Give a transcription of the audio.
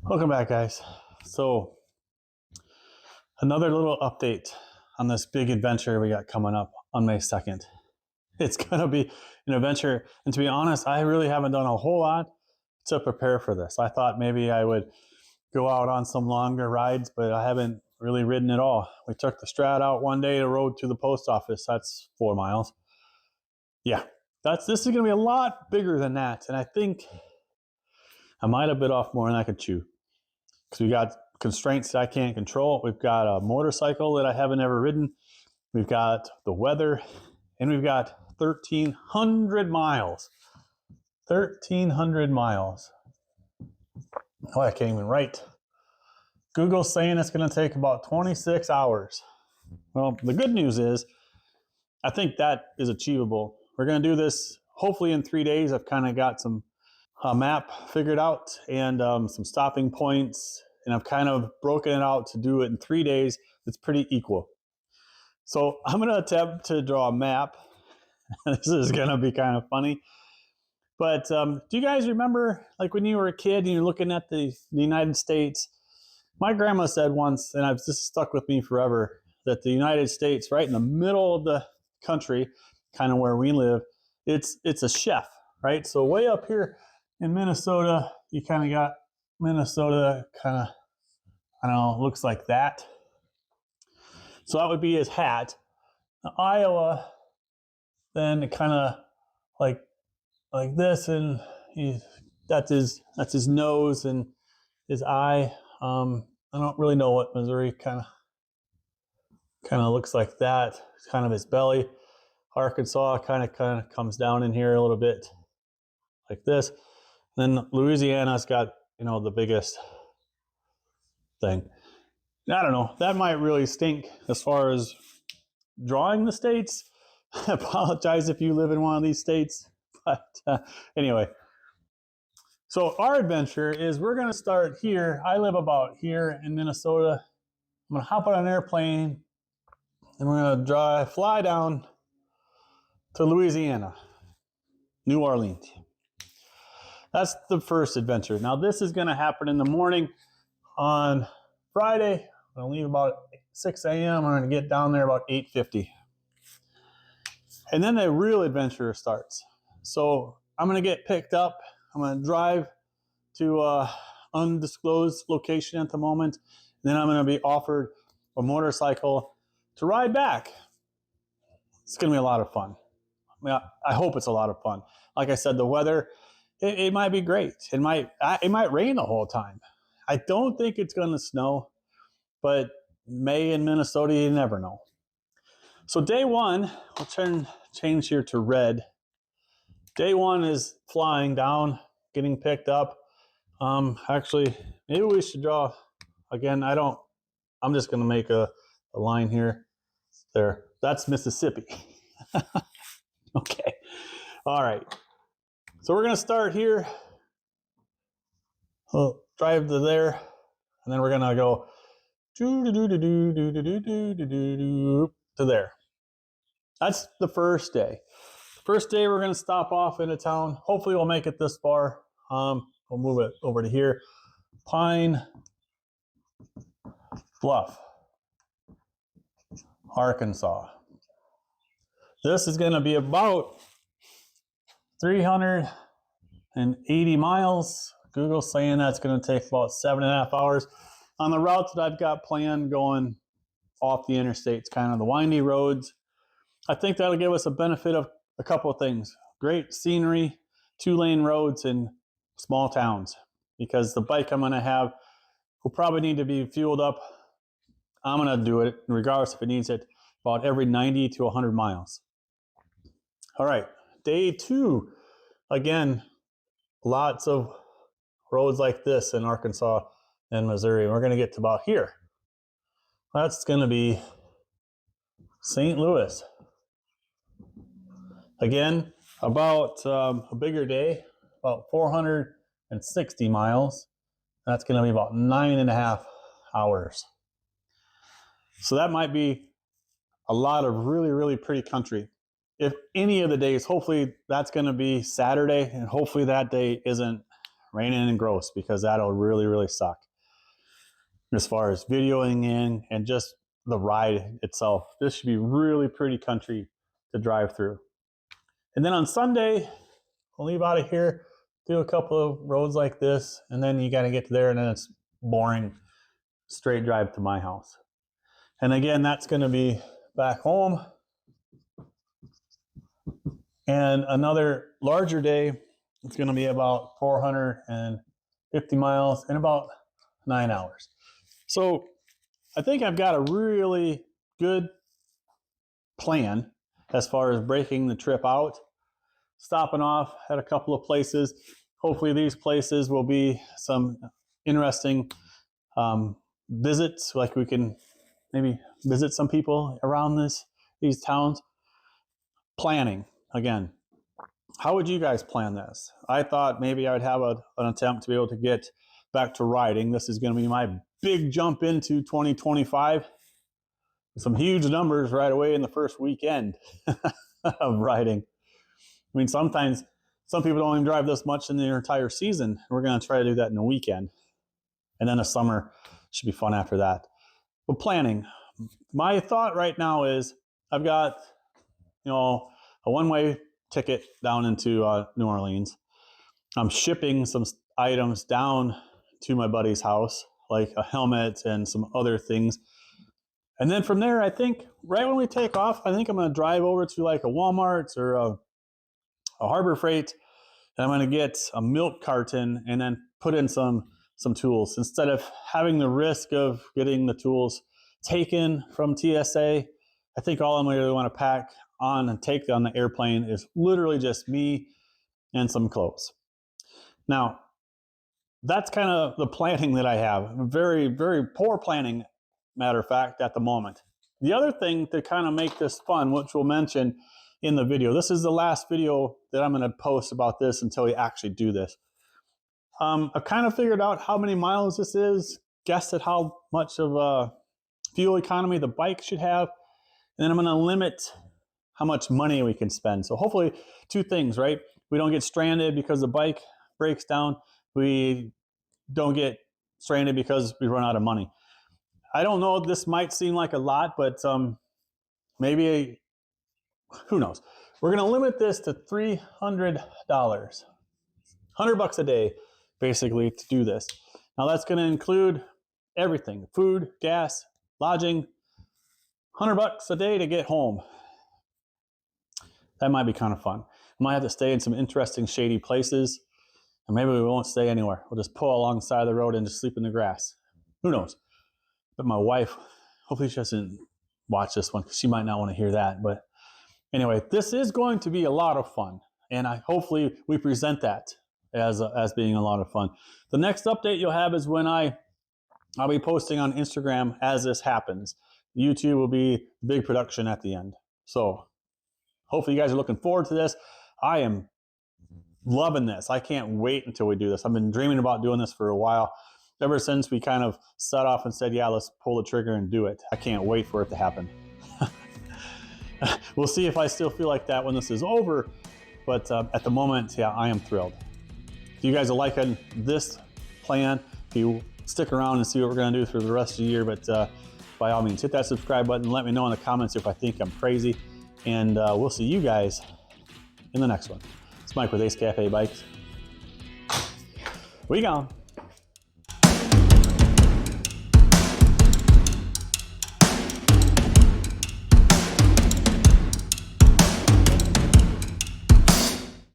Welcome back, guys. So another little update on this big adventure we got coming up on May 2nd. It's gonna be an adventure, and to be honest, I really haven't done a whole lot to prepare for this. I thought maybe I would go out on some longer rides, but I haven't really ridden at all. We took the Strat out one day to rode to the post office. That's 4 miles. Yeah, this is gonna be a lot bigger than that, and I think I might have bit off more than I could chew. Because we got constraints that I can't control. We've got a motorcycle that I haven't ever ridden. We've got the weather, and we've got 1,300 miles. 1,300 miles. Oh, I can't even write. Google's saying it's going to take about 26 hours. Well, the good news is, I think that is achievable. We're going to do this hopefully in 3 days. I've kind of got some map figured out and some stopping points, and I've kind of broken it out to do it in 3 days. It's pretty equal. So I'm going to attempt to draw a map. This is going to be kind of funny. But do you guys remember, like when you were a kid and you're looking at the United States? My grandma said once, and I've just stuck with me forever, that the United States, right in the middle of the country, kind of where we live, it's a chef, right? So way up here in Minnesota, you kind of got Minnesota kind of, I don't know, looks like that. So that would be his hat. Now, Iowa, then kind of like this, and that's his nose and his eye. I don't really know what Missouri kind of looks like that. It's kind of his belly. Arkansas kind of comes down in here a little bit like this. Then Louisiana's got, the biggest thing. I don't know. That might really stink as far as drawing the states. I apologize if you live in one of these states. But anyway. So our adventure is we're going to start here. I live about here in Minnesota. I'm going to hop on an airplane and we're going to fly down to Louisiana, New Orleans. That's the first adventure. Now this is going to happen in the morning on Friday. I'm going to leave about 6 a.m. I'm going to get down there about 8:50. And then the real adventure starts. So I'm going to get picked up. I'm going to drive to an undisclosed location at the moment. And then I'm going to be offered a motorcycle to ride back. It's going to be a lot of fun. I hope it's a lot of fun. Like I said, the weather, it might be great. It might rain the whole time. I don't think it's going to snow, but May in Minnesota, you never know. So day one, I'll change here to red. Day one is flying down, getting picked up. Actually, maybe we should draw, again, I'm just going to make a line here. There, that's Mississippi. Okay. All right. So we're going to start here. We'll drive to there, and then we're going to go to there. That's the first day. First day, we're going to stop off in a town. Hopefully, we'll make it this far. We'll move it over to here. Pine Bluff, Arkansas. This is going to be about 380 miles. Google's saying that's going to take about 7.5 hours. On the routes that I've got planned going off the interstates, kind of the windy roads, I think that'll give us a benefit of a couple of things. Great scenery, 2-lane roads in small towns. Because the bike I'm going to have will probably need to be fueled up. I'm going to do it, regardless if it needs it, about every 90 to 100 miles. All right, day two. Again, lots of roads like this in Arkansas and Missouri. We're going to get to about here. That's going to be St. Louis. Again, about a bigger day, about 460 miles. That's going to be about 9.5 hours. So that might be a lot of really, really pretty country. If any of the days, hopefully that's going to be Saturday, and hopefully that day isn't rein in and gross, because that'll really, really suck as far as videoing in and just the ride itself. This should be really pretty country to drive through. And then on Sunday, I'll leave out of here, do a couple of roads like this, and then you got to get to there, and then it's boring straight drive to my house. And again, that's going to be back home. And another larger day, it's going to be about 450 miles in about 9 hours. So I think I've got a really good plan as far as breaking the trip out, stopping off at a couple of places. Hopefully these places will be some interesting visits, like we can maybe visit some people around these towns. Planning, again, how would you guys plan this? I thought maybe I would have an attempt to be able to get back to riding. This is going to be my big jump into 2025. Some huge numbers right away in the first weekend of riding. I mean, sometimes some people don't even drive this much in their entire season. We're going to try to do that in a weekend. And then the summer should be fun after that. But planning, my thought right now is I've got, a one-way ticket down into New Orleans. I'm shipping some items down to my buddy's house, like a helmet and some other things. And then from there, I think right when we take off, I think I'm going to drive over to like a Walmart or a Harbor Freight, and I'm going to get a milk carton and then put in some tools instead of having the risk of getting the tools taken from TSA. I think all I'm really want to pack on and take on the airplane is literally just me and some clothes. Now, that's kind of the planning that I have. Very, very poor planning, matter of fact, at the moment. The other thing to kind of make this fun, which we'll mention in the video, this is the last video that I'm going to post about this until we actually do this. I've kind of figured out how many miles this is, guessed at how much of a fuel economy the bike should have, and then I'm going to limit how much money we can spend. So hopefully two things, right? We don't get stranded because the bike breaks down. We don't get stranded because we run out of money. I don't know, this might seem like a lot, but maybe, who knows? We're going to limit this to $300, $100 a day, basically, to do this. Now that's going to include everything: food, gas, lodging. $100 a day to get home. That might be kind of fun. We might have to stay in some interesting shady places, and maybe we won't stay anywhere. We'll just pull alongside the road and just sleep in the grass. Who knows? But my wife, hopefully she doesn't watch this one, because she might not want to hear that. But anyway, this is going to be a lot of fun, and hopefully we present that as being a lot of fun. The next update you'll have is when I'll be posting on Instagram as this happens. YouTube will be big production at the end. So hopefully you guys are looking forward to this. I am loving this. I can't wait until we do this. I've been dreaming about doing this for a while. Ever since we kind of set off and said, yeah, let's pull the trigger and do it. I can't wait for it to happen. We'll see if I still feel like that when this is over. But at the moment, yeah, I am thrilled. If you guys are liking this plan, if you stick around and see what we're going to do for the rest of the year, but by all means, hit that subscribe button. Let me know in the comments if I think I'm crazy. And we'll see you guys in the next one. It's Mike with Ace Cafe Bikes. We gone.